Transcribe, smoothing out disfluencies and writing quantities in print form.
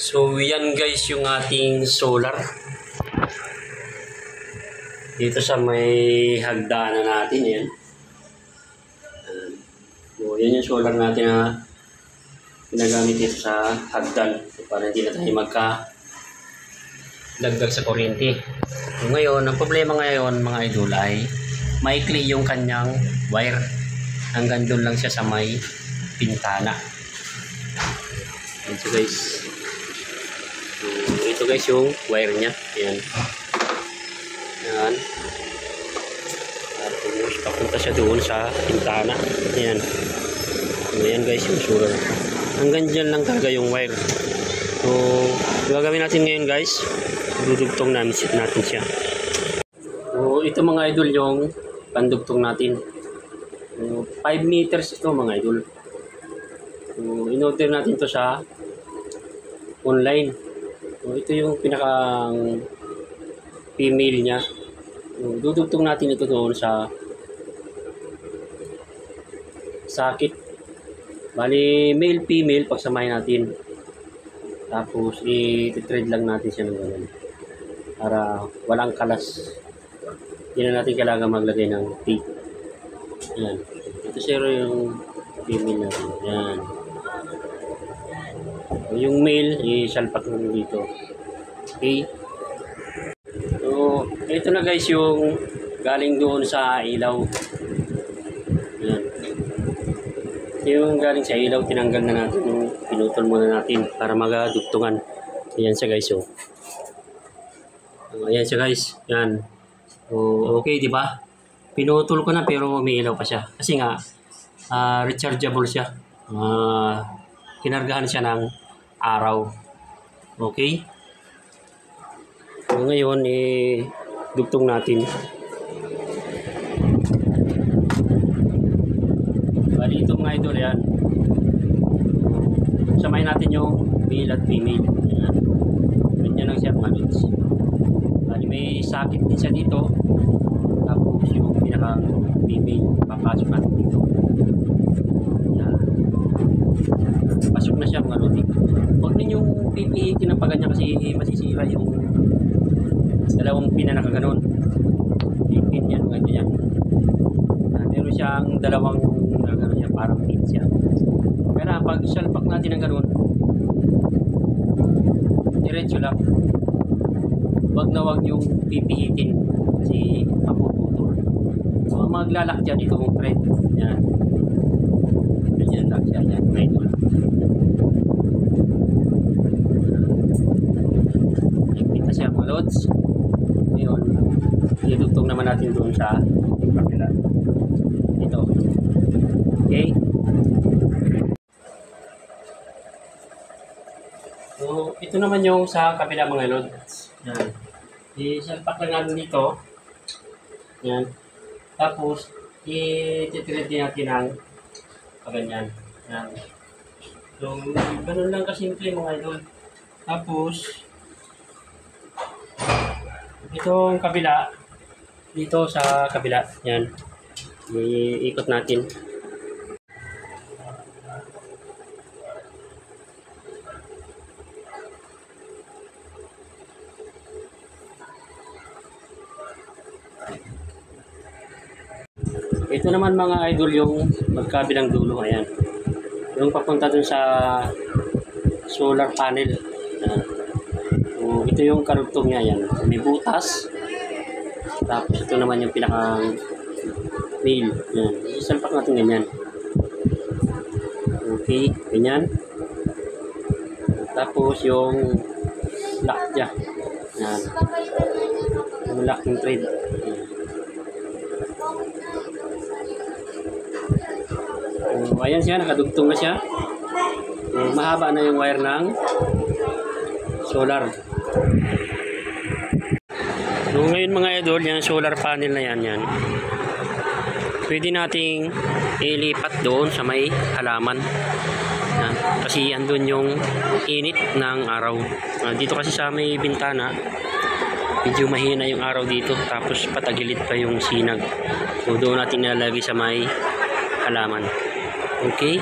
So yan guys yung ating solar dito sa may hagdanan natin. Yan. So yan yung solar natin na ginagamit dito sa hagdan para hindi na tayo dagdag sa kuryente. So ngayon, ang problema ngayon mga idol ay maikli yung kanyang wire. Hanggang doon lang siya sa may pintana. Yan so guys. So, ito guys yung wire niya. Yan. Yan. Tapos papunta siya doon sa pintana. Yan. So, yan guys yung solar. Hanggang dyan lang talaga yung wire. So, gagawin natin ngayon guys. Dudugtong natin siya. So, ito mga idol yung pandugtong natin. So, 5 meters ito mga idol. So, in-order natin to sa online. So, ito yung pinakang female niya. So, dudugtong natin ito doon sa sakit. Bali, male, female, pagsamahin natin. Tapos, i-thread lang natin siya ng ganun. Para walang kalas. Hindi na natin kailangan maglagay ng tape. Yan. Ito zero yung female natin. Yan. Yung male, isalpak natin dito. Okay. So, ito na guys yung galing doon sa ilaw. Yan. Ito yung galing sa ilaw, tinanggal na natin yung pinutol muna natin para magadugtungan. Ayan siya guys. Oh. Ayan siya guys. Yan. So, okay, di ba? Pinutol ko na pero may ilaw pa siya. Kasi nga, rechargeable siya. Kinargahan siya ng araw. Okay? So, ngayon, dugtong natin. Bali, ito mga idol, yan. Samayin natin yung male at female. Yan. Ganyan lang siya mga idols. Bali, may sakit din siya dito. Tapos yung pinaka-female, papasok natin dito. Yan. Pasok na siya mga lotik. Huwag ninyong pipihitin ng paganyan kasi masisira yung dalawang pina na kaganon. Pipin yan, ganyan yan. Meron siyang dalawang gano'n niya, parang pin siya. Pero pag salpak natin ng gano'n, diretso lang. Huwag na huwag yung pipihitin kasi mapuputol. So, maglalak dyan itong thread. Yan. Ganyan lang siya. Yan. May ito lang. Ipita siya mga lods. Ngayon, idugtong naman natin doon sa kapila. Ito. Okay. So, ito naman yung sa kapila mga lods. Yan. I-salpak lang natin dito. Yan. Tapos, i-thread din natin ng ganyan. Yan. So, ganun lang kasimple mga idol. Tapos, itong kabila, dito sa kabila, yan. Iikot natin. Ito naman mga idol yung magkabilang dulo. Ayan. Yung papunta dun sa solar panel. Ayan. So, ito yung karugtong niya. Ayan. May butas. Tapos ito naman yung pinakang nail. Ayan. Isalpak natin ganyan. Okay. Ganyan. Tapos yung lock niya. Ayan. Yung locking thread. Ayan. So, ayan siya, nakadugtong na siya. So, mahaba na yung wire ng solar. So, ngayon mga idol, yung solar panel na yan. Pwede nating ilipat doon sa may halaman. Yan. Kasi andun yung init ng araw. Dito kasi sa may bintana, medyo mahina yung araw dito. Tapos patagilid pa yung sinag. So, doon natin nilalagay sa may halaman. Okay?